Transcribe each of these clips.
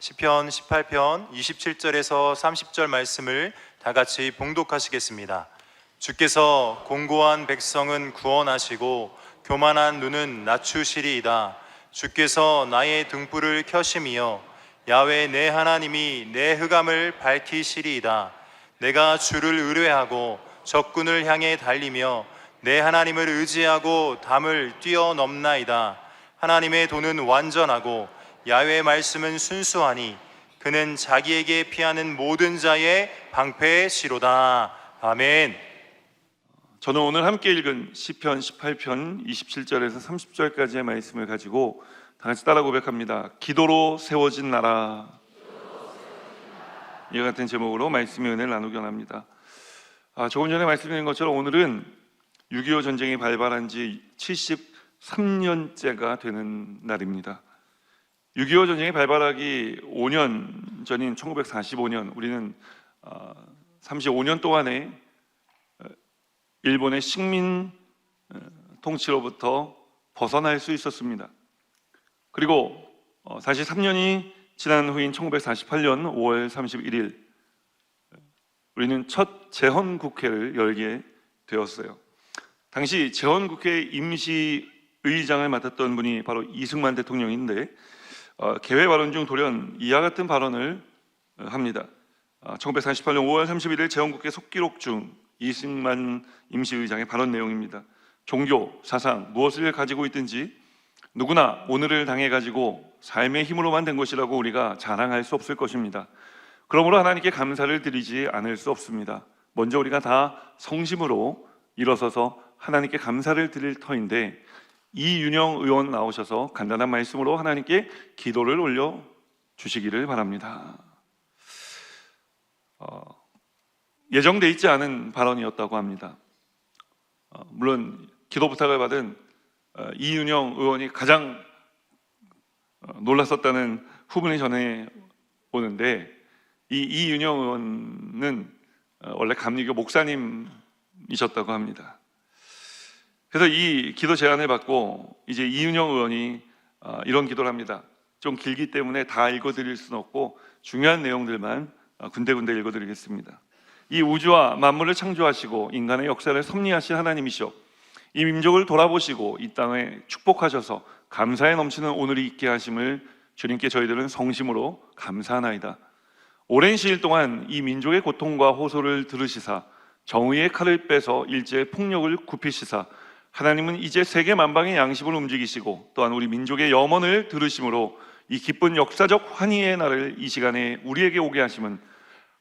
시편 18편 27절에서 30절 말씀을 다 같이 봉독하시겠습니다. 주께서 공고한 백성은 구원하시고 교만한 눈은 낮추시리이다. 주께서 나의 등불을 켜심이여 야훼 내 하나님이 내 흑암을 밝히시리이다. 내가 주를 의뢰하고 적군을 향해 달리며 내 하나님을 의지하고 담을 뛰어넘나이다. 하나님의 도는 완전하고 야훼의 말씀은 순수하니 그는 자기에게 피하는 모든 자의 방패시로다. 아멘. 저는 오늘 함께 읽은 시편 18편 27절에서 30절까지의 말씀을 가지고 다 같이 따라 고백합니다. 기도로 세워진 나라. 이와 같은 제목으로 말씀의 은혜를 나누기 원합니다. 조금 전에 말씀드린 것처럼 오늘은 6.25 전쟁이 발발한 지 73년째가 되는 날입니다. 6.25 전쟁이 발발하기 5년 전인 1945년, 우리는 35년 동안에 일본의 식민 통치로부터 벗어날 수 있었습니다. 그리고 사실 3년이 지난 후인 1948년 5월 31일 우리는 첫 재헌국회를 열게 되었어요. 당시 재헌국회 임시의장을 맡았던 분이 바로 이승만 대통령인데 개회 발언 중 돌연 이와 같은 발언을 합니다. 1948년 5월 31일 재헌국회 속기록 중 이승만 임시의장의 발언 내용입니다. 종교, 사상, 무엇을 가지고 있든지 누구나 오늘을 당해가지고 삶의 힘으로만 된 것이라고 우리가 자랑할 수 없을 것입니다. 그러므로 하나님께 감사를 드리지 않을 수 없습니다. 먼저 우리가 다 성심으로 일어서서 하나님께 감사를 드릴 터인데 이윤영 의원 나오셔서 간단한 말씀으로 하나님께 기도를 올려 주시기를 바랍니다. 예정돼 있지 않은 발언이었다고 합니다. 물론 기도 부탁을 받은 이윤영 의원이 가장 놀랐었다는 후문이 전해 오는데 이 이윤영 의원은 원래 감리교 목사님이셨다고 합니다. 그래서 이 기도 제안을 받고 이제 이윤영 의원이 이런 기도를 합니다. 좀 길기 때문에 다 읽어드릴 수는 없고 중요한 내용들만 군데군데 읽어드리겠습니다. 이 우주와 만물을 창조하시고 인간의 역사를 섭리하신 하나님이시오, 이 민족을 돌아보시고 이 땅에 축복하셔서 감사에 넘치는 오늘이 있게 하심을 주님께 저희들은 성심으로 감사하나이다. 오랜 시일 동안 이 민족의 고통과 호소를 들으시사 정의의 칼을 빼서 일제의 폭력을 굽히시사 하나님은 이제 세계 만방의 양심을 움직이시고 또한 우리 민족의 염원을 들으심으로 이 기쁜 역사적 환희의 날을 이 시간에 우리에게 오게 하심은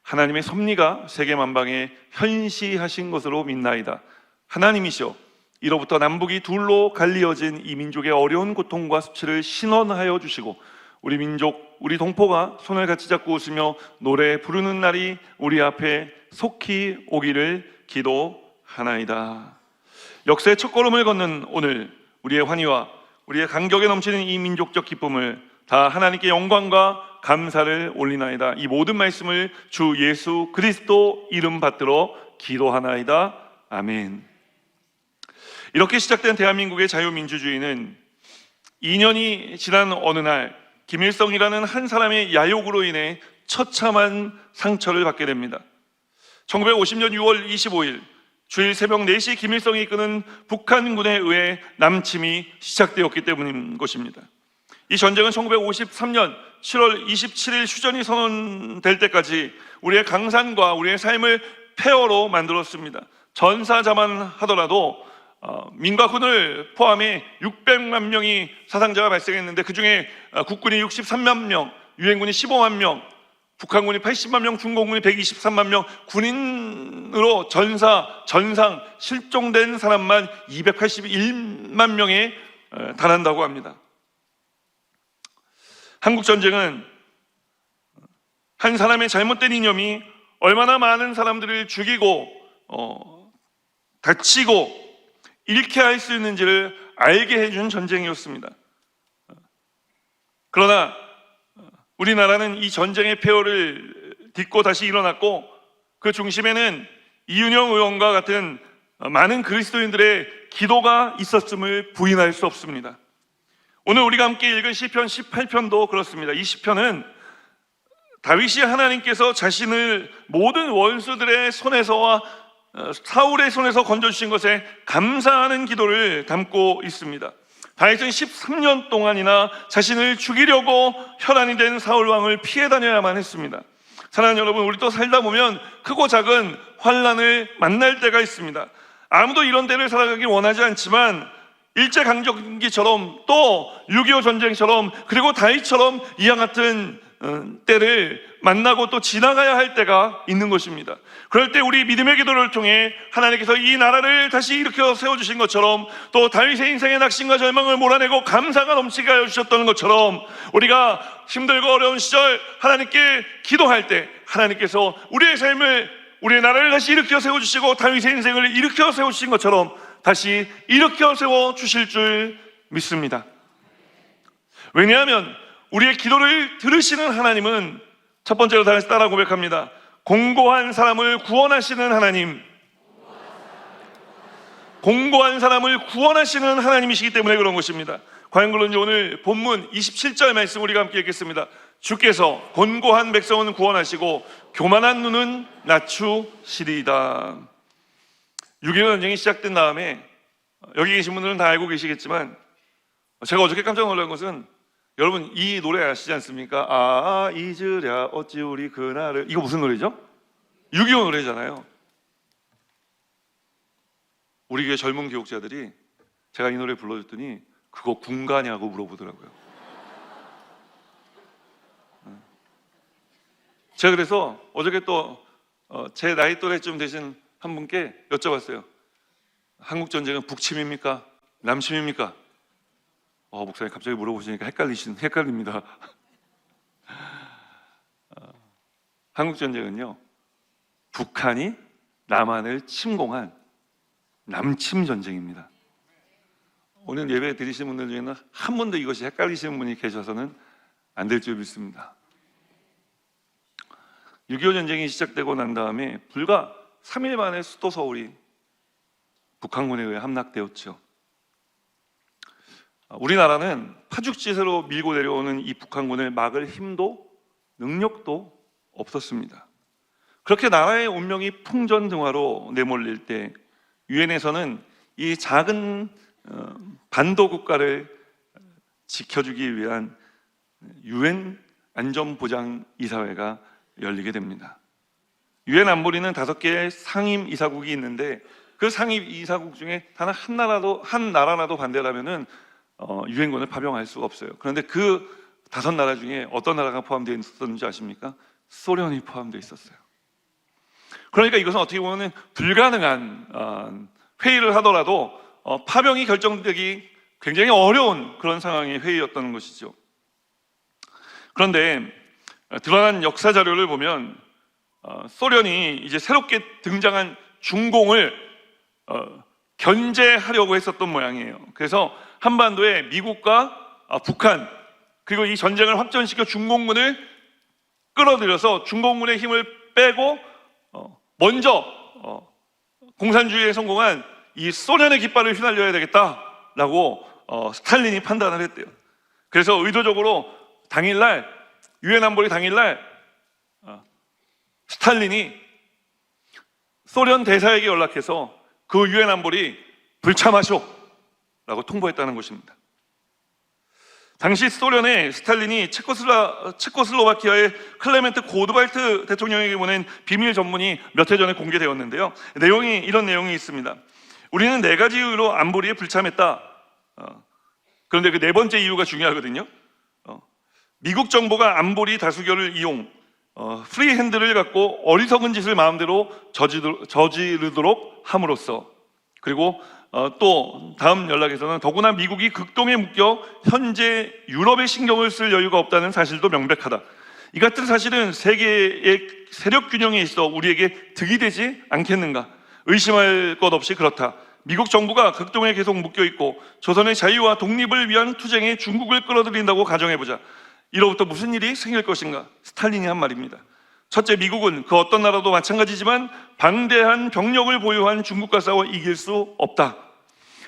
하나님의 섭리가 세계 만방에 현시하신 것으로 믿나이다. 하나님이시여, 이로부터 남북이 둘로 갈리어진 이 민족의 어려운 고통과 수치를 신원하여 주시고 우리 민족, 우리 동포가 손을 같이 잡고 웃으며 노래 부르는 날이 우리 앞에 속히 오기를 기도하나이다. 역사의 첫걸음을 걷는 오늘 우리의 환희와 우리의 감격에 넘치는 이 민족적 기쁨을 다 하나님께 영광과 감사를 올리나이다. 이 모든 말씀을 주 예수 그리스도 이름 받들어 기도하나이다. 아멘. 이렇게 시작된 대한민국의 자유민주주의는 2년이 지난 어느 날 김일성이라는 한 사람의 야욕으로 인해 처참한 상처를 받게 됩니다. 1950년 6월 25일 주일 새벽 4시 김일성이 이끄는 북한군에 의해 남침이 시작되었기 때문인 것입니다. 이 전쟁은 1953년 7월 27일 휴전이 선언될 때까지 우리의 강산과 우리의 삶을 폐허로 만들었습니다. 전사자만 하더라도 민과 군을 포함해 600만 명이 사상자가 발생했는데 그 중에 국군이 63만 명, 유엔군이 15만 명, 북한군이 80만 명, 중공군이 123만 명, 군인으로 전상, 실종된 사람만 281만 명에 달한다고 합니다. 한국전쟁은 한 사람의 잘못된 이념이 얼마나 많은 사람들을 죽이고 다치고 잃게 할 수 있는지를 알게 해준 전쟁이었습니다. 그러나 우리나라는 이 전쟁의 폐허를 딛고 다시 일어났고 그 중심에는 이윤영 의원과 같은 많은 그리스도인들의 기도가 있었음을 부인할 수 없습니다. 오늘 우리가 함께 읽은 시편 18편도 그렇습니다. 이 시편은 다윗이 하나님께서 자신을 모든 원수들의 손에서와 사울의 손에서 건져주신 것에 감사하는 기도를 담고 있습니다. 다윗은 13년 동안이나 자신을 죽이려고 혈안이 된 사울 왕을 피해 다녀야만 했습니다. 사랑하는 여러분, 우리도 살다 보면 크고 작은 환난을 만날 때가 있습니다. 아무도 이런 때를 살아가길 원하지 않지만 일제강점기처럼 또 6.25 전쟁처럼 그리고 다윗처럼 이와 같은 때를 만나고 또 지나가야 할 때가 있는 것입니다. 그럴 때 우리 믿음의 기도를 통해 하나님께서 이 나라를 다시 일으켜 세워주신 것처럼 또 다윗의 인생의 낙심과 절망을 몰아내고 감사가 넘치게 하여 주셨던 것처럼 우리가 힘들고 어려운 시절 하나님께 기도할 때 하나님께서 우리의 삶을, 우리의 나라를 다시 일으켜 세워주시고 다윗의 인생을 일으켜 세우신 것처럼 다시 일으켜 세워주실 줄 믿습니다. 왜냐하면 우리의 기도를 들으시는 하나님은 첫 번째로 다시 따라 고백합니다. 공고한 사람을 구원하시는 하나님, 공고한 사람을 구원하시는 하나님이시기 때문에 그런 것입니다. 과연 그런지 오늘 본문 27절 말씀 우리가 함께 읽겠습니다. 주께서 곤고한 백성은 구원하시고 교만한 눈은 낮추시리이다. 6.25 전쟁이 시작된 다음에 여기 계신 분들은 다 알고 계시겠지만 제가 어저께 깜짝 놀란 것은 여러분 이 노래 아시지 않습니까? 잊으랴 어찌 우리 그날을. 이거 무슨 노래죠? 6.25 노래잖아요. 우리 교회 젊은 교육자들이 제가 이 노래 불러줬더니 그거 군가냐고 물어보더라고요. 제가 그래서 어저께 또 제 나이 또래쯤 되신 한 분께 여쭤봤어요. 한국전쟁은 북침입니까? 남침입니까? 목사님 갑자기 물어보시니까 헷갈립니다. 한국전쟁은요, 북한이 남한을 침공한 남침전쟁입니다. 오늘 예배 드리시는 분들 중에는 한 번도 이것이 헷갈리시는 분이 계셔서는 안 될 줄 믿습니다. 6.25 전쟁이 시작되고 난 다음에 불과 3일 만에 수도 서울이 북한군에 의해 함락되었죠. 우리나라는 파죽지세로 밀고 내려오는 이 북한군을 막을 힘도 능력도 없었습니다. 그렇게 나라의 운명이 풍전등화로 내몰릴 때 유엔에서는 이 작은 반도 국가를 지켜주기 위한 유엔 안전보장이사회가 열리게 됩니다. 유엔 안보리는 5개의 상임 이사국이 있는데 그 상임 이사국 중에 단 한 나라라도 반대를 하면은 유엔군을 파병할 수가 없어요. 그런데 그 5나라 중에 어떤 나라가 포함되어 있었는지 아십니까? 소련이 포함되어 있었어요. 그러니까 이것은 어떻게 보면 불가능한 회의를 하더라도 파병이 결정되기 굉장히 어려운 그런 상황의 회의였던 것이죠. 그런데 드러난 역사 자료를 보면 소련이 이제 새롭게 등장한 중공을 견제하려고 했었던 모양이에요. 그래서 한반도에 미국과 북한 그리고 이 전쟁을 확전시켜 중공군을 끌어들여서 중공군의 힘을 빼고 먼저 공산주의에 성공한 이 소련의 깃발을 휘날려야 되겠다라고 스탈린이 판단을 했대요. 그래서 의도적으로 당일날 유엔 안보리 당일날 스탈린이 소련 대사에게 연락해서 그 유엔 안보리 불참하쇼라고 통보했다는 것입니다. 당시 소련의 스탈린이 체코슬로바키아의 클레멘트 고드발트 대통령에게 보낸 비밀 전문이 몇 해 전에 공개되었는데요. 이런 내용이 있습니다. 우리는 4가지 이유로 안보리에 불참했다. 그런데 그 4번째 이유가 중요하거든요. 미국 정부가 안보리 다수결을 이용 프리핸드를 갖고 어리석은 짓을 마음대로 저지르도록 함으로써, 그리고 또 다음 연락에서는 더구나 미국이 극동에 묶여 현재 유럽에 신경을 쓸 여유가 없다는 사실도 명백하다. 이 같은 사실은 세계의 세력 균형에 있어 우리에게 득이 되지 않겠는가? 의심할 것 없이 그렇다. 미국 정부가 극동에 계속 묶여 있고 조선의 자유와 독립을 위한 투쟁에 중국을 끌어들인다고 가정해보자. 이로부터 무슨 일이 생길 것인가? 스탈린이 한 말입니다. 첫째, 미국은 그 어떤 나라도 마찬가지지만 방대한 병력을 보유한 중국과 싸워 이길 수 없다.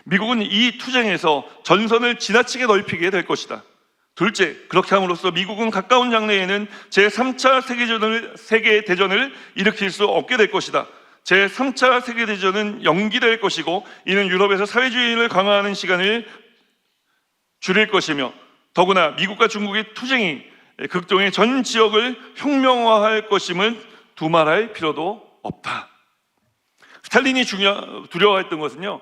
미국은 이 투쟁에서 전선을 지나치게 넓히게 될 것이다. 둘째, 그렇게 함으로써 미국은 가까운 장래에는 제3차 세계대전을 일으킬 수 없게 될 것이다. 제3차 세계대전은 연기될 것이고 이는 유럽에서 사회주의를 강화하는 시간을 줄일 것이며 더구나 미국과 중국의 투쟁이 극동의 전 지역을 혁명화할 것임을 두말할 필요도 없다. 스탈린이 두려워했던 것은요,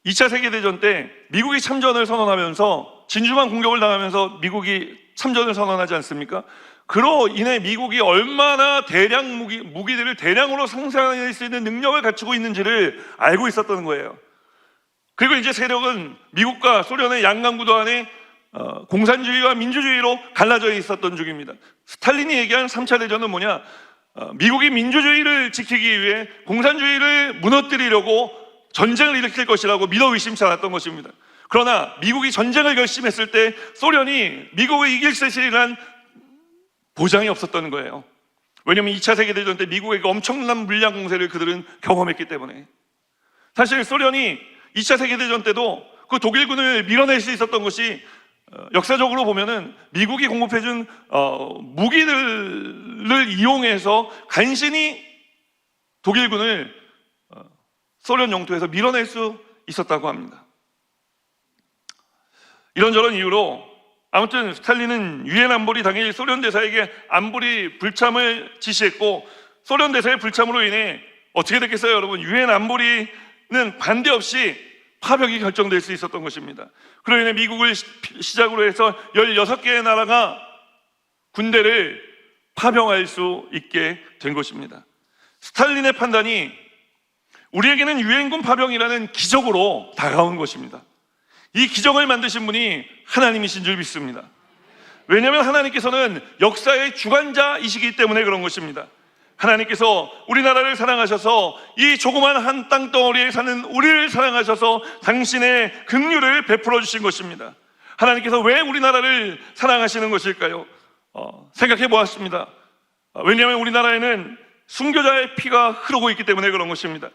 2차 세계대전 때 미국이 참전을 선언하면서 진주만 공격을 당하면서 미국이 참전을 선언하지 않습니까? 그로 인해 미국이 얼마나 대량 무기들을 대량으로 생산할 수 있는 능력을 갖추고 있는지를 알고 있었던 거예요. 그리고 이제 세력은 미국과 소련의 양강구도 안에 공산주의와 민주주의로 갈라져 있었던 중입니다. 스탈린이 얘기한 3차 대전은 뭐냐? 미국이 민주주의를 지키기 위해 공산주의를 무너뜨리려고 전쟁을 일으킬 것이라고 믿어 의심치 않았던 것입니다. 그러나 미국이 전쟁을 결심했을 때 소련이 미국을 이길 것이라는 보장이 없었던 거예요. 왜냐하면 2차 세계대전 때 미국에게 엄청난 물량 공세를 그들은 경험했기 때문에. 사실 소련이 2차 세계대전 때도 그 독일군을 밀어낼 수 있었던 것이 역사적으로 보면은 미국이 공급해준 무기들을 이용해서 간신히 독일군을 소련 영토에서 밀어낼 수 있었다고 합니다. 이런저런 이유로 아무튼 스탈린은 유엔 안보리 당일 소련 대사에게 안보리 불참을 지시했고 소련 대사의 불참으로 인해 어떻게 됐겠어요, 여러분? 유엔 안보리는 반대 없이 파병이 결정될 수 있었던 것입니다. 그로 인해 미국을 시작으로 해서 16개의 나라가 군대를 파병할 수 있게 된 것입니다. 스탈린의 판단이 우리에게는 유엔군 파병이라는 기적으로 다가온 것입니다. 이 기적을 만드신 분이 하나님이신 줄 믿습니다. 왜냐하면 하나님께서는 역사의 주관자이시기 때문에 그런 것입니다. 하나님께서 우리나라를 사랑하셔서 이 조그만 한 땅덩어리에 사는 우리를 사랑하셔서 당신의 긍휼을 베풀어 주신 것입니다. 하나님께서 왜 우리나라를 사랑하시는 것일까요? 생각해 보았습니다. 왜냐하면 우리나라에는 순교자의 피가 흐르고 있기 때문에 그런 것입니다.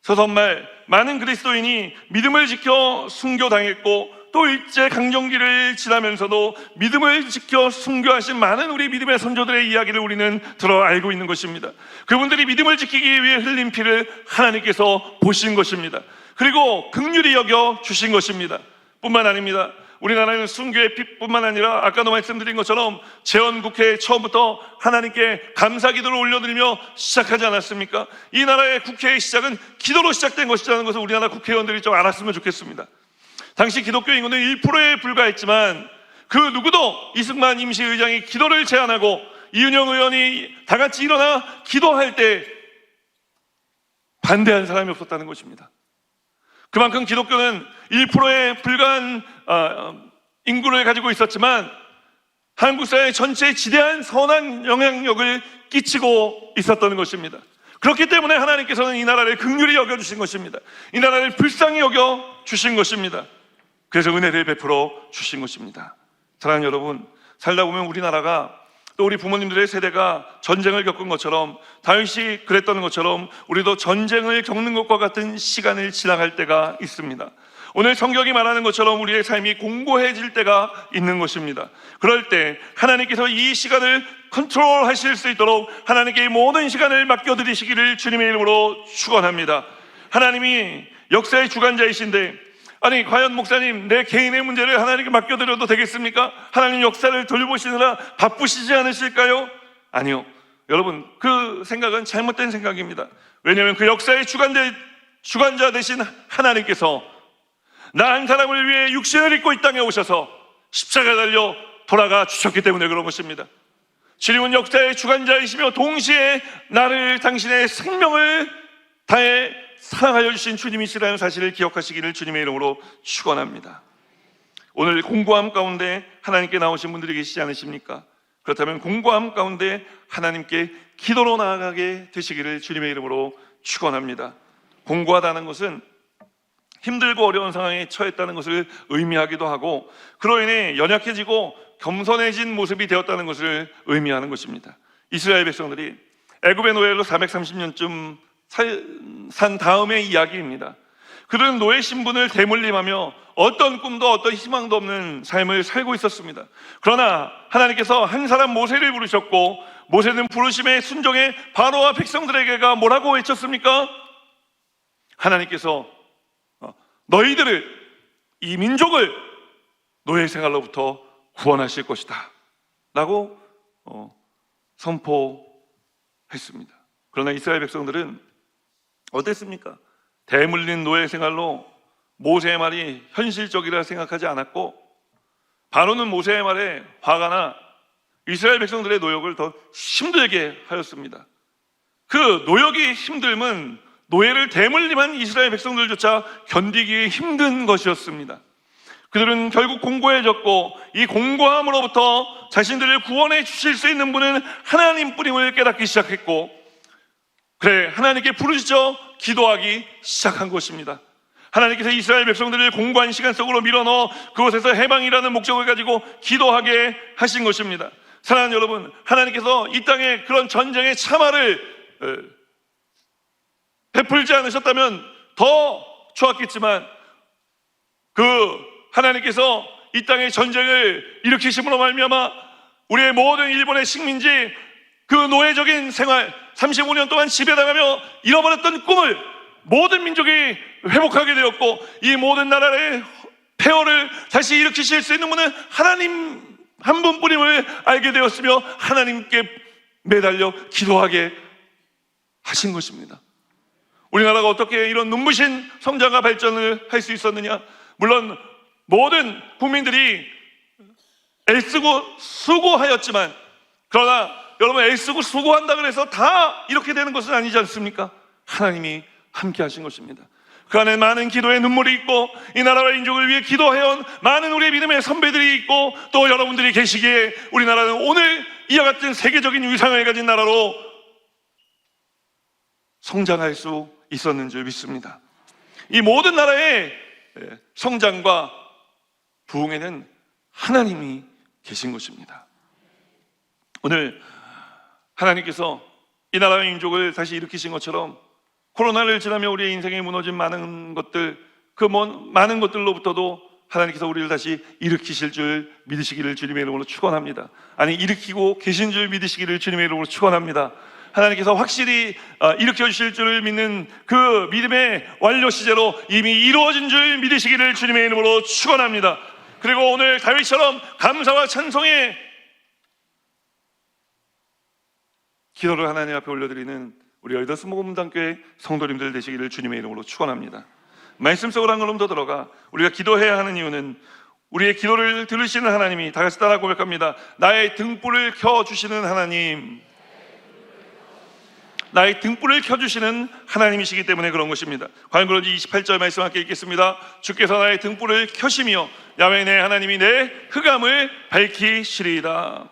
서선말 많은 그리스도인이 믿음을 지켜 순교당했고 또 일제 강점기를 지나면서도 믿음을 지켜 순교하신 많은 우리 믿음의 선조들의 이야기를 우리는 들어 알고 있는 것입니다. 그분들이 믿음을 지키기 위해 흘린 피를 하나님께서 보신 것입니다. 그리고 긍휼히 여겨 주신 것입니다. 뿐만 아닙니다. 우리나라는 순교의 피뿐만 아니라 아까도 말씀드린 것처럼 재헌국회 처음부터 하나님께 감사기도를 올려드리며 시작하지 않았습니까? 이 나라의 국회의 시작은 기도로 시작된 것이라는 것을 우리나라 국회의원들이 좀 알았으면 좋겠습니다. 당시 기독교 인구는 1%에 불과했지만 그 누구도 이승만 임시의장이 기도를 제안하고 이은영 의원이 다 같이 일어나 기도할 때 반대한 사람이 없었다는 것입니다. 그만큼 기독교는 1%에 불과한 인구를 가지고 있었지만 한국 사회 전체에 지대한 선한 영향력을 끼치고 있었던 것입니다. 그렇기 때문에 하나님께서는 이 나라를 긍휼히 여겨주신 것입니다. 이 나라를 불쌍히 여겨주신 것입니다. 그래서 은혜를 베풀어 주신 것입니다. 사랑하는 여러분, 살다 보면 우리나라가 또 우리 부모님들의 세대가 전쟁을 겪은 것처럼 다윗이 그랬던 것처럼 우리도 전쟁을 겪는 것과 같은 시간을 지나갈 때가 있습니다. 오늘 성경이 말하는 것처럼 우리의 삶이 공고해질 때가 있는 것입니다. 그럴 때 하나님께서 이 시간을 컨트롤하실 수 있도록 하나님께 이 모든 시간을 맡겨드리시기를 주님의 이름으로 축원합니다. 하나님이 역사의 주관자이신데 아니 과연 목사님 내 개인의 문제를 하나님께 맡겨드려도 되겠습니까? 하나님 역사를 돌보시느라 바쁘시지 않으실까요? 아니요. 여러분 그 생각은 잘못된 생각입니다. 왜냐하면 그 역사의 주관자 되신 하나님께서 나 한 사람을 위해 육신을 입고 이 땅에 오셔서 십자가 달려 돌아가 주셨기 때문에 그런 것입니다. 주님은 역사의 주관자이시며 동시에 나를 당신의 생명을 다해 사랑하여 주신 주님이시라는 사실을 기억하시기를 주님의 이름으로 축원합니다. 오늘 공고함 가운데 하나님께 나오신 분들이 계시지 않으십니까? 그렇다면 공고함 가운데 하나님께 기도로 나아가게 되시기를 주님의 이름으로 축원합니다. 공고하다는 것은 힘들고 어려운 상황에 처했다는 것을 의미하기도 하고 그로 인해 연약해지고 겸손해진 모습이 되었다는 것을 의미하는 것입니다. 이스라엘 백성들이 애굽의 노예로 430년쯤 산 다음의 이야기입니다. 그들은 노예 신분을 대물림하며 어떤 꿈도 어떤 희망도 없는 삶을 살고 있었습니다. 그러나 하나님께서 한 사람 모세를 부르셨고, 모세는 부르심에 순종해 바로와 백성들에게가 뭐라고 외쳤습니까? 하나님께서 너희들을, 이 민족을 노예 생활로부터 구원하실 것이다 라고 선포했습니다. 그러나 이스라엘 백성들은 어땠습니까? 대물림 노예 생활로 모세의 말이 현실적이라 생각하지 않았고, 바로는 모세의 말에 화가 나 이스라엘 백성들의 노역을 더 힘들게 하였습니다. 그 노역이 힘듦은 노예를 대물림한 이스라엘 백성들조차 견디기 힘든 것이었습니다. 그들은 결국 공고해졌고, 이 공고함으로부터 자신들을 구원해 주실 수 있는 분은 하나님 뿐임을 깨닫기 시작했고, 그래 하나님께 부르짖어 기도하기 시작한 것입니다. 하나님께서 이스라엘 백성들을 공고한 시간 속으로 밀어넣어 그곳에서 해방이라는 목적을 가지고 기도하게 하신 것입니다. 사랑하는 여러분, 하나님께서 이 땅에 그런 전쟁의 참화를 베풀지 않으셨다면 더 좋았겠지만, 그 하나님께서 이 땅에 전쟁을 일으키심으로 말미암아 우리의 모든 일본의 식민지, 그 노예적인 생활, 35년 동안 지배당하며 잃어버렸던 꿈을 모든 민족이 회복하게 되었고, 이 모든 나라의 폐허를 다시 일으키실 수 있는 분은 하나님 한 분뿐임을 알게 되었으며, 하나님께 매달려 기도하게 하신 것입니다. 우리나라가 어떻게 이런 눈부신 성장과 발전을 할 수 있었느냐? 물론 모든 국민들이 애쓰고 수고하였지만, 그러나 여러분, 애쓰고 수고한다 그래서 다 이렇게 되는 것은 아니지 않습니까? 하나님이 함께 하신 것입니다. 그 안에 많은 기도의 눈물이 있고, 이 나라와 인족을 위해 기도해온 많은 우리의 믿음의 선배들이 있고, 또 여러분들이 계시기에 우리나라는 오늘 이와 같은 세계적인 위상을 가진 나라로 성장할 수 있었는 줄 믿습니다. 이 모든 나라의 성장과 부흥에는 하나님이 계신 것입니다. 오늘 하나님께서 이 나라의 민족을 다시 일으키신 것처럼, 코로나를 지나며 우리의 인생에 무너진 많은 것들, 그 많은 것들로부터도 하나님께서 우리를 다시 일으키실 줄 믿으시기를 주님의 이름으로 축원합니다. 아니, 일으키고 계신 줄 믿으시기를 주님의 이름으로 축원합니다. 하나님께서 확실히 일으켜 주실 줄 믿는 그 믿음의 완료 시제로 이미 이루어진 줄 믿으시기를 주님의 이름으로 축원합니다. 그리고 오늘 다윗처럼 감사와 찬송의 기도를 하나님 앞에 올려드리는 우리 여의도 스모금단교회 성도님들 되시기를 주님의 이름으로 축원합니다. 말씀 속으로 한 걸음 더 들어가 우리가 기도해야 하는 이유는, 우리의 기도를 들으시는 하나님이, 다 같이 따라 고백합니다. 나의 등불을 켜주시는 하나님, 나의 등불을 켜주시는 하나님이시기 때문에 그런 것입니다. 과연그런지 28절 말씀 함께 읽겠습니다. 주께서 나의 등불을 켜시며 야훼 내 하나님이 내 흑암을 밝히시리이다.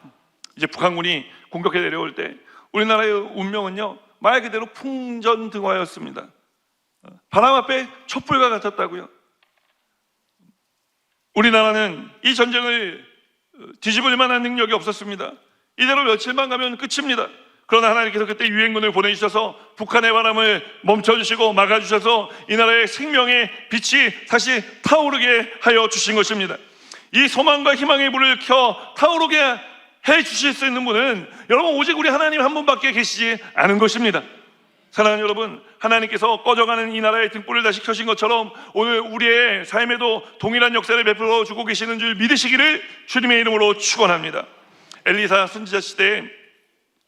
이제 북한군이 공격해 내려올 때 우리나라의 운명은요, 말 그대로 풍전등화였습니다. 바람 앞에 촛불과 같았다고요. 우리나라는 이 전쟁을 뒤집을 만한 능력이 없었습니다. 이대로 며칠만 가면 끝입니다. 그러나 하나님께서 그때 유엔군을 보내주셔서 북한의 바람을 멈춰주시고 막아주셔서 이 나라의 생명의 빛이 다시 타오르게 하여 주신 것입니다. 이 소망과 희망의 불을 켜 타오르게 해 주실 수 있는 분은 여러분 오직 우리 하나님 한 분밖에 계시지 않은 것입니다. 사랑하는 여러분, 하나님께서 꺼져가는 이 나라의 등불을 다시 켜신 것처럼 오늘 우리의 삶에도 동일한 역사를 베풀어 주고 계시는 줄 믿으시기를 주님의 이름으로 축원합니다. 엘리사 선지자 시대에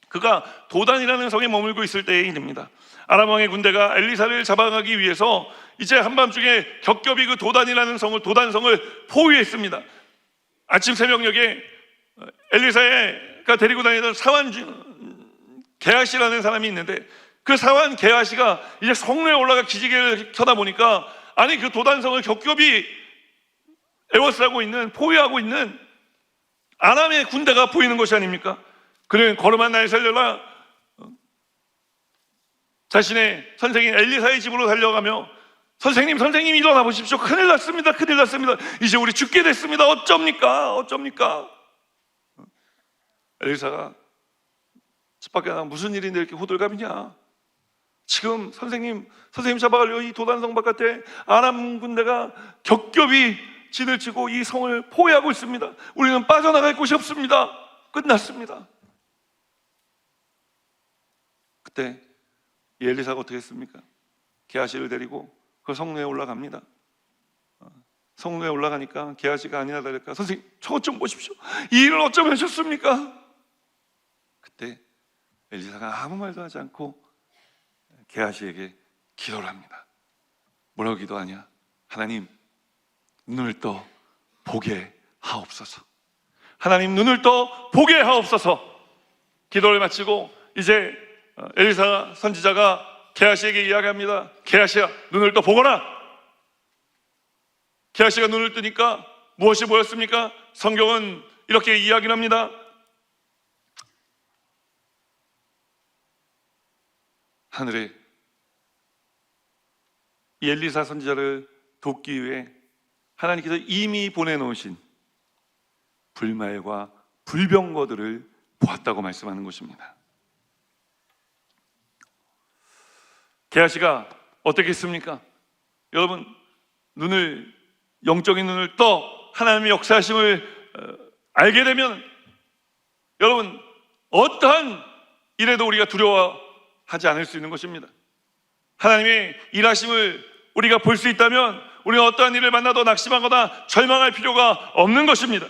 그가 도단이라는 성에 머물고 있을 때의 일입니다. 아람 왕의 군대가 엘리사를 잡아가기 위해서 이제 한밤중에 겹겹이 그 도단성을 포위했습니다. 아침 새벽녘에 엘리사가 데리고 다니던 사환 게하시라는 사람이 있는데, 그 사환 게하시가 이제 성로에 올라가 기지개를 켜다 보니까, 아니 그 도단성을 겹겹이 에워싸고 있는, 포위하고 있는 아람의 군대가 보이는 것이 아닙니까? 그는 걸음한 날 살려라 자신의 선생인 엘리사의 집으로 달려가며, 선생님 일어나 보십시오. 큰일 났습니다. 이제 우리 죽게 됐습니다. 어쩝니까? 엘리사가 집 밖에 나가 무슨 일인데 이렇게 호들갑이냐? 지금 선생님 잡아가려고 이 도단성 바깥에 아람 군대가 겹겹이 진을 치고 이 성을 포위하고 있습니다. 우리는 빠져나갈 곳이 없습니다. 끝났습니다. 그때 이 엘리사가 어떻게 했습니까? 게하시를 데리고 그 성내에 올라갑니다. 성내에 올라가니까 게하시가 아니나 다를까, 선생님 저것 좀 보십시오. 이 일을 어쩌면 하셨습니까? 그때 엘리사가 아무 말도 하지 않고 게하시에게 기도를 합니다. 뭐라고 기도하냐? 하나님, 눈을 떠 보게 하옵소서. 하나님, 눈을 떠 보게 하옵소서. 기도를 마치고 이제 엘리사 선지자가 게하시에게 이야기합니다. 게하시야, 눈을 떠 보거라. 게하시가 눈을 뜨니까 무엇이 보였습니까? 성경은 이렇게 이야기를 합니다. 하늘에 이 엘리사 선지자를 돕기 위해 하나님께서 이미 보내놓으신 불말과 불병거들을 보았다고 말씀하는 것입니다. 게하시가 어떻게 했습니까? 여러분, 영적인 눈을 떠 하나님의 역사하심을 알게 되면 여러분, 어떠한 일에도 우리가 두려워하지 않을 수 있는 것입니다. 하나님의 일하심을 우리가 볼 수 있다면 우리가 어떠한 일을 만나도 낙심하거나 절망할 필요가 없는 것입니다.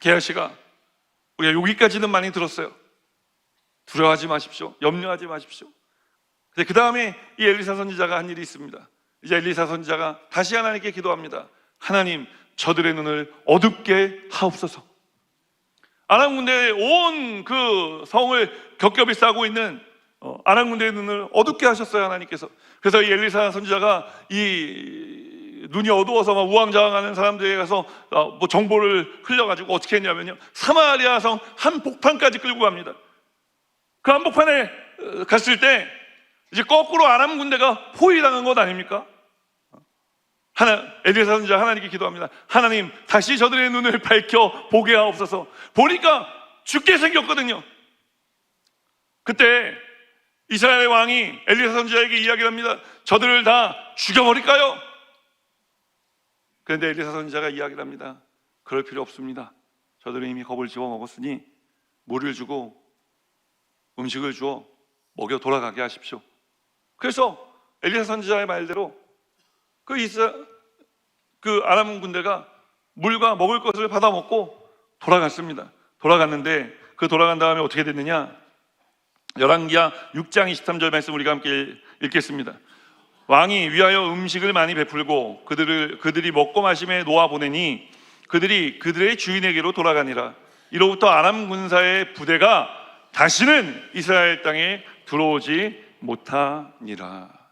게하시가, 우리가 여기까지는 많이 들었어요. 두려워하지 마십시오. 염려하지 마십시오. 근데 그 다음에 이 엘리사 선지자가 한 일이 있습니다. 이제 엘리사 선지자가 다시 하나님께 기도합니다. 하나님, 저들의 눈을 어둡게 하옵소서. 아람 군대의 온 그 성을 겹겹이 싸고 있는 아람 군대의 눈을 어둡게 하셨어요, 하나님께서. 그래서 이 엘리사 선지자가 이 눈이 어두워서 막 우왕좌왕하는 사람들에게 가서 뭐 정보를 흘려가지고 어떻게 했냐면요, 사마리아 성 한복판까지 끌고 갑니다. 그 한복판에 갔을 때 이제 거꾸로 아람 군대가 포위당한 것 아닙니까? 엘리사 선지자 하나님께 기도합니다. 하나님, 다시 저들의 눈을 밝혀 보게 하옵소서. 보니까 죽게 생겼거든요. 그때 이스라엘의 왕이 엘리사 선지자에게 이야기를 합니다. 저들을 다 죽여버릴까요? 그런데 엘리사 선지자가 이야기를 합니다. 그럴 필요 없습니다. 저들은 이미 겁을 집어먹었으니 물을 주고 음식을 주어 먹여 돌아가게 하십시오. 그래서 엘리사 선지자의 말대로 그 아람 군대가 물과 먹을 것을 받아 먹고 돌아갔습니다. 돌아갔는데 그 돌아간 다음에 어떻게 됐느냐? 열왕기하 6장 23절 말씀 우리가 함께 읽겠습니다. 왕이 위하여 음식을 많이 베풀고 그들이 먹고 마심에 놓아 보내니 그들이 그들의 주인에게로 돌아가니라. 이로부터 아람 군사의 부대가 다시는 이스라엘 땅에 들어오지 못하니라.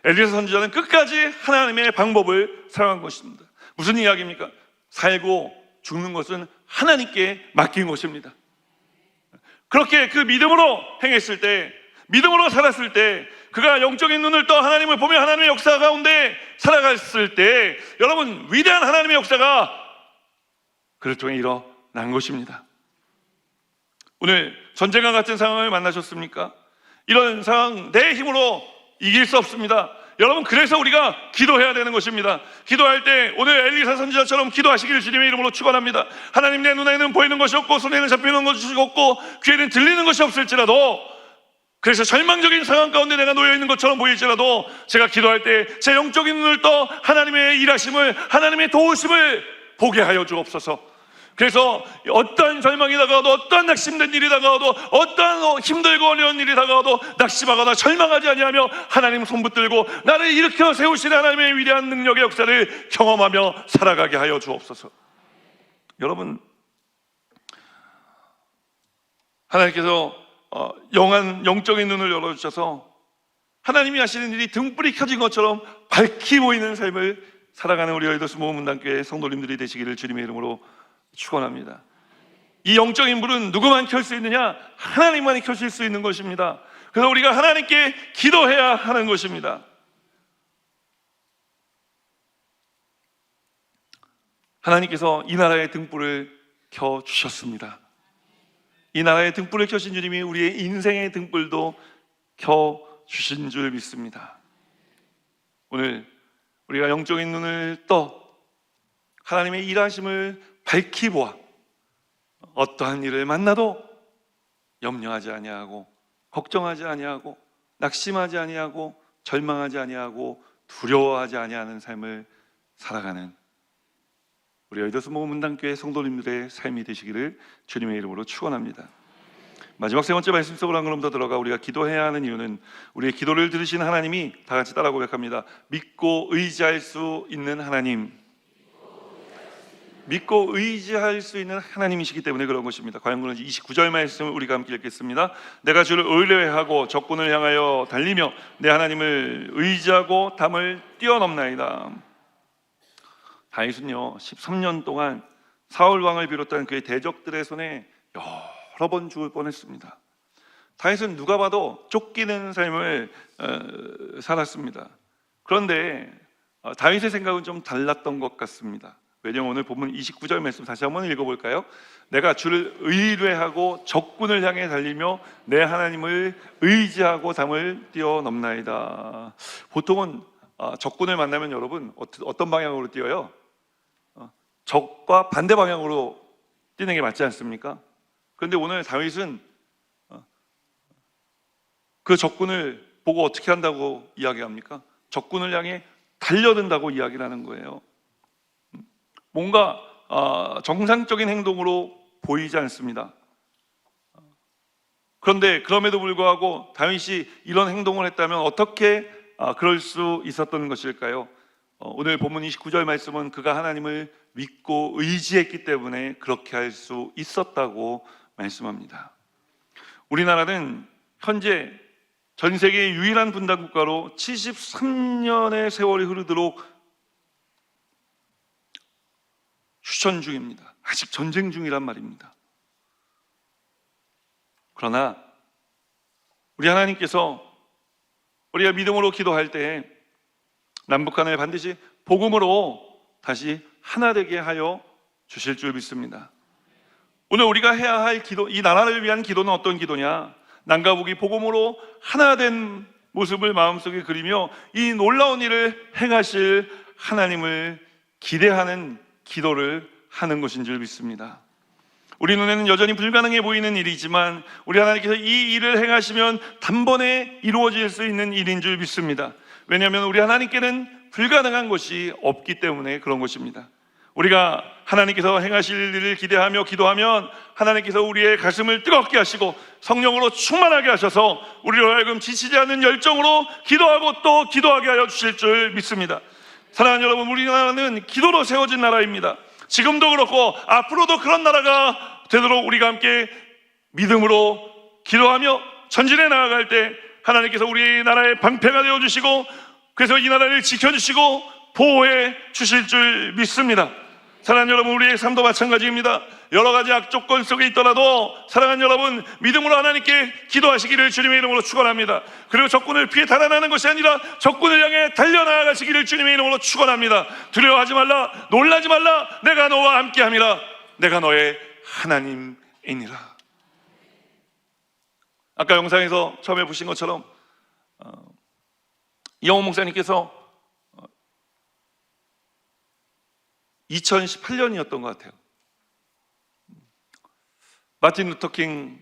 엘리사 선지자는 끝까지 하나님의 방법을 사용한 것입니다. 무슨 이야기입니까? 살고 죽는 것은 하나님께 맡긴 것입니다. 그렇게 그 믿음으로 행했을 때, 믿음으로 살았을 때, 그가 영적인 눈을 떠 하나님을 보며 하나님의 역사 가운데 살아갔을 때, 여러분, 위대한 하나님의 역사가 그를 통해 일어난 것입니다. 오늘 전쟁과 같은 상황을 만나셨습니까? 이런 상황 내 힘으로 이길 수 없습니다. 여러분, 그래서 우리가 기도해야 되는 것입니다. 기도할 때 오늘 엘리사 선지자처럼 기도하시기를 주님의 이름으로 축원합니다. 하나님, 내 눈에는 보이는 것이 없고 손에는 잡히는 것이 없고 귀에는 들리는 것이 없을지라도, 그래서 절망적인 상황 가운데 내가 놓여있는 것처럼 보일지라도 제가 기도할 때 제 영적인 눈을 떠 하나님의 일하심을, 하나님의 도우심을 보게 하여 주옵소서. 그래서 어떠한 절망이 다가와도, 어떠한 낙심된 일이 다가와도, 어떠한 힘들고 어려운 일이 다가와도 낙심하거나 절망하지 아니하며 하나님 손 붙들고 나를 일으켜 세우시는 하나님의 위대한 능력의 역사를 경험하며 살아가게 하여 주옵소서. 여러분, 하나님께서 영적인 눈을 열어주셔서 하나님이 하시는 일이 등불이 켜진 것처럼 밝히 보이는 삶을 살아가는 우리 여의도스 모험문단교회 성도님들이 되시기를 주님의 이름으로 축원합니다. 이 영적인 불은 누구만 켤 수 있느냐? 하나님만이 켜실 수 있는 것입니다. 그래서 우리가 하나님께 기도해야 하는 것입니다. 하나님께서 이 나라의 등불을 켜주셨습니다. 이 나라의 등불을 켜신 주님이 우리의 인생의 등불도 켜주신 줄 믿습니다. 오늘 우리가 영적인 눈을 떠 하나님의 일하심을 밝히 보아 어떠한 일을 만나도 염려하지 아니하고 걱정하지 아니하고 낙심하지 아니하고 절망하지 아니하고 두려워하지 아니하는 삶을 살아가는 우리 여의도 모금 문단교회 성도님들의 삶이 되시기를 주님의 이름으로 축원합니다. 마지막 세 번째 말씀 속으로 한 걸음 더 들어가 우리가 기도해야 하는 이유는 우리의 기도를 들으시는 하나님이 다 같이 따라 고백합니다. 믿고 의지할 수 있는 하나님, 믿고 의지할 수 있는 하나님이시기 때문에 그런 것입니다. 과연 그런지 29절 말씀을 우리가 함께 읽겠습니다. 내가 주를 의뢰하고 적군을 향하여 달리며 내 하나님을 의지하고 담을 뛰어넘나이다. 다윗은요 13년 동안 사울 왕을 비롯한 그의 대적들의 손에 여러 번 죽을 뻔했습니다. 다윗은 누가 봐도 쫓기는 삶을 살았습니다. 그런데 다윗의 생각은 좀 달랐던 것 같습니다. 왜냐하면 오늘 본문 29절 말씀 다시 한번 읽어볼까요? 내가 주를 의뢰하고 적군을 향해 달리며 내 하나님을 의지하고 담을 뛰어넘나이다. 보통은 적군을 만나면 여러분 어떤 방향으로 뛰어요? 적과 반대 방향으로 뛰는 게 맞지 않습니까? 그런데 오늘 다윗은 그 적군을 보고 어떻게 한다고 이야기합니까? 적군을 향해 달려든다고 이야기를 하는 거예요. 뭔가 정상적인 행동으로 보이지 않습니다. 그런데 그럼에도 불구하고 다윗이 이런 행동을 했다면 어떻게 그럴 수 있었던 것일까요? 오늘 본문 29절 말씀은 그가 하나님을 믿고 의지했기 때문에 그렇게 할 수 있었다고 말씀합니다. 우리나라는 현재 전 세계의 유일한 분단 국가로 73년의 세월이 흐르도록 휴전 중입니다. 아직 전쟁 중이란 말입니다. 그러나 우리 하나님께서 우리가 믿음으로 기도할 때 남북한을 반드시 복음으로 다시 하나 되게 하여 주실 줄 믿습니다. 오늘 우리가 해야 할 기도, 이 나라를 위한 기도는 어떤 기도냐? 남과 북이 복음으로 하나 된 모습을 마음속에 그리며 이 놀라운 일을 행하실 하나님을 기대하는 기도를 하는 것인 줄 믿습니다. 우리 눈에는 여전히 불가능해 보이는 일이지만 우리 하나님께서 이 일을 행하시면 단번에 이루어질 수 있는 일인 줄 믿습니다. 왜냐하면 우리 하나님께는 불가능한 것이 없기 때문에 그런 것입니다. 우리가 하나님께서 행하실 일을 기대하며 기도하면 하나님께서 우리의 가슴을 뜨겁게 하시고 성령으로 충만하게 하셔서 우리로 하여금 지치지 않는 열정으로 기도하고 또 기도하게 하여 주실 줄 믿습니다. 사랑하는 여러분, 우리나라는 기도로 세워진 나라입니다. 지금도 그렇고 앞으로도 그런 나라가 되도록 우리가 함께 믿음으로 기도하며 전진해 나아갈 때 하나님께서 우리 나라의 방패가 되어주시고 그래서 이 나라를 지켜주시고 보호해 주실 줄 믿습니다. 사랑하는 여러분, 우리의 삶도 마찬가지입니다. 여러 가지 악조건 속에 있더라도 사랑하는 여러분, 믿음으로 하나님께 기도하시기를 주님의 이름으로 축원합니다. 그리고 적군을 피해 달아나는 것이 아니라 적군을 향해 달려나가시기를 주님의 이름으로 축원합니다. 두려워하지 말라, 놀라지 말라, 내가 너와 함께함이라. 내가 너의 하나님이니라. 아까 영상에서 처음에 보신 것처럼 이영호 목사님께서 2018년이었던 것 같아요. 마틴 루터킹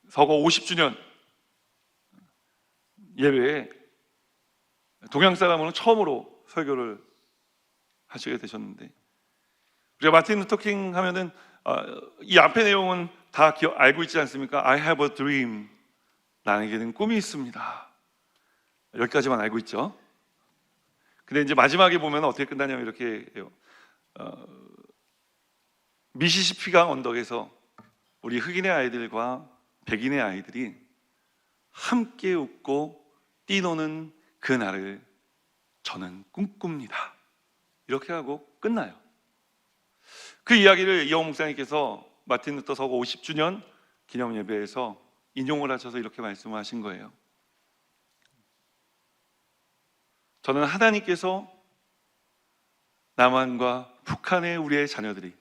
서거 50주년 예배에 동양 사람으로는 처음으로 설교를 하시게 되셨는데, 우리가 마틴 루터킹 하면은 이 앞의 내용은 다 알고 있지 않습니까? I have a dream. 나에게는 꿈이 있습니다. 여기까지만 알고 있죠. 근데 이제 마지막에 보면 어떻게 끝나냐면 이렇게 해요. 미시시피강 언덕에서 우리 흑인의 아이들과 백인의 아이들이 함께 웃고 뛰노는 그날을 저는 꿈꿉니다. 이렇게 하고 끝나요. 그 이야기를 이영호 목사님께서 마틴 루터 서거 50주년 기념 예배에서 인용을 하셔서 이렇게 말씀하신 거예요. 저는 하나님께서 남한과 북한의 우리의 자녀들이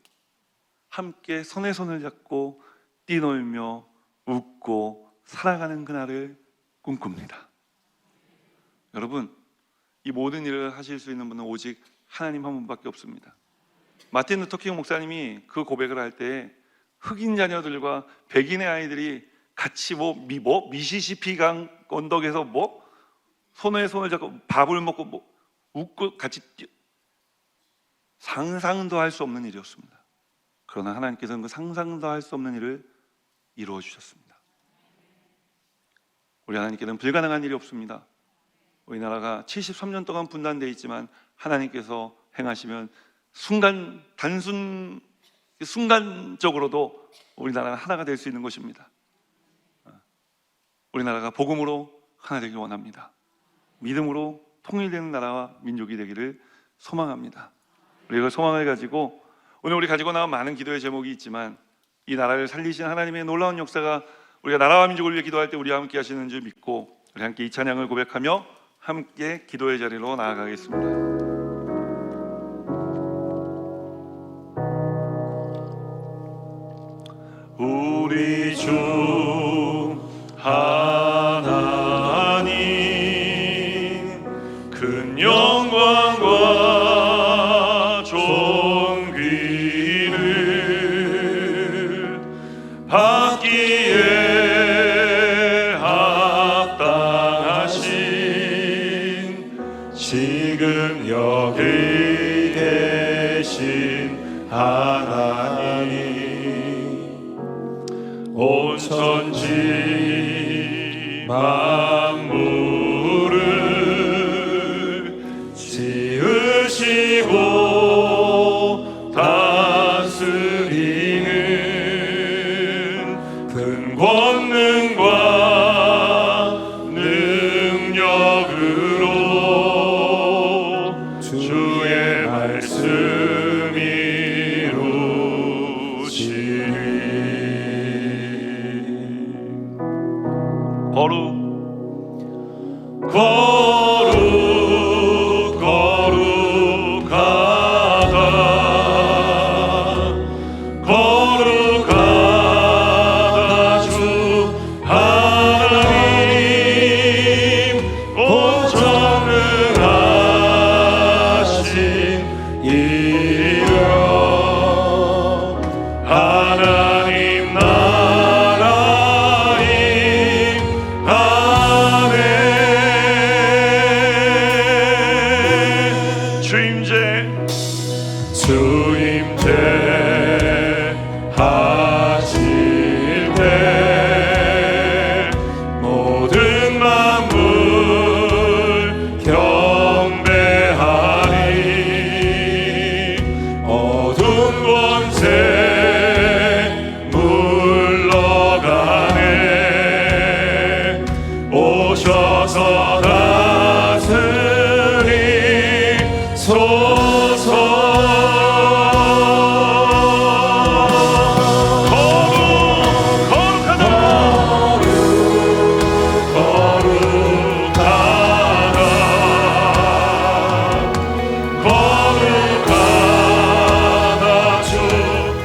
함께 손에 손을 잡고 뛰놀며 웃고 살아가는 그날을 꿈꿉니다. 여러분, 이 모든 일을 하실 수 있는 분은 오직 하나님 한 분밖에 없습니다. 마틴 루터 킹 목사님이 그 고백을 할 때 흑인 자녀들과 백인의 아이들이 같이 미시시피 강 언덕에서 손에 손을 잡고 밥을 먹고 웃고 같이 상상도 할 수 없는 일이었습니다. 그러나 하나님께서는 그 상상도 할 수 없는 일을 이루어 주셨습니다. 우리 하나님께는 불가능한 일이 없습니다. 우리나라가 73년 동안 분단되어 있지만 하나님께서 행하시면 순간적으로도 우리나라가 하나가 될 수 있는 것입니다. 우리나라가 복음으로 하나 되길 원합니다. 믿음으로 통일되는 나라와 민족이 되기를 소망합니다. 우리가 소망을 가지고 오늘 우리 가지고 나온 많은 기도의 제목이 있지만 이 나라를 살리신 하나님의 놀라운 역사가 우리가 나라와 민족을 위해 기도할 때 우리와 함께 하시는 줄 믿고 우리 함께 이 찬양을 고백하며 함께 기도의 자리로 나아가겠습니다. 우리 주 하나님 큰 영광과 존귀를 받기에 합당하신 지금 여기 계신 하나님 온 천지 만물을 지으시고 다스리는 큰 권능과 능력으로 주의 말씀이 이루시니 거룩하다 주 하나님 온 전능하신 이여 하나님 주임제 하실 때 모든 만물 경배하리 어두운 권세 물러가네 오셔서 다스리소서 거룩하다 주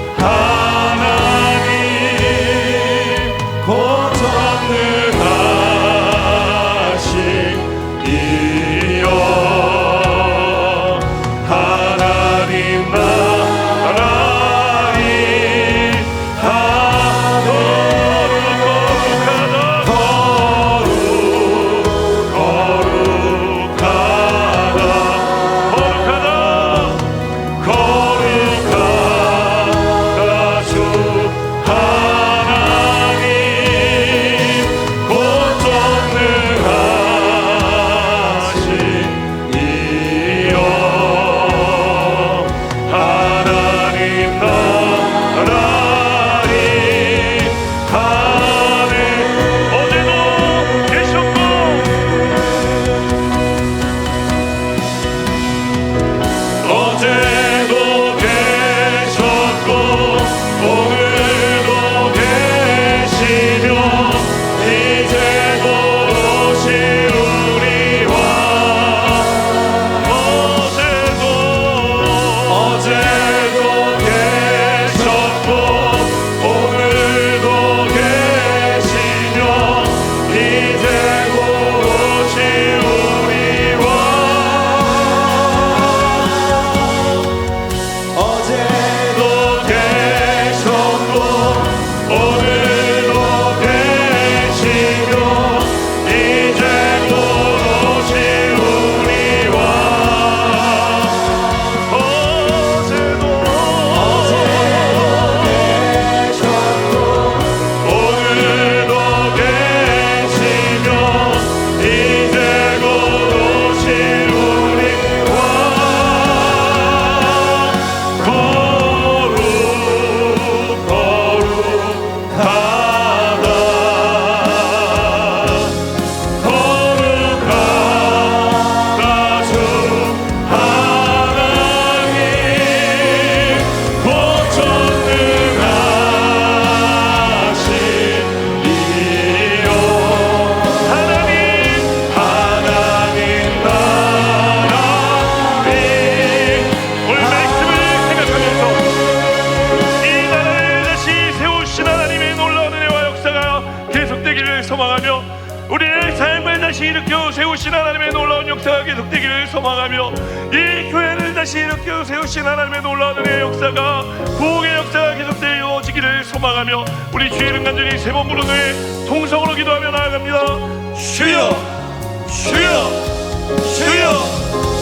되기를 소망하며 우리의 삶을 다시 일으켜 세우신 하나님의 놀라운 역사가 계속되기를 소망하며 이 교회를 다시 일으켜 세우신 하나님의 놀라운 은혜의 역사가 부흥의 역사가 계속되어지기를 소망하며 우리 주 이름 간절히 세 번 부르는 통성으로 기도하며 나아갑니다. 주여 주여 주여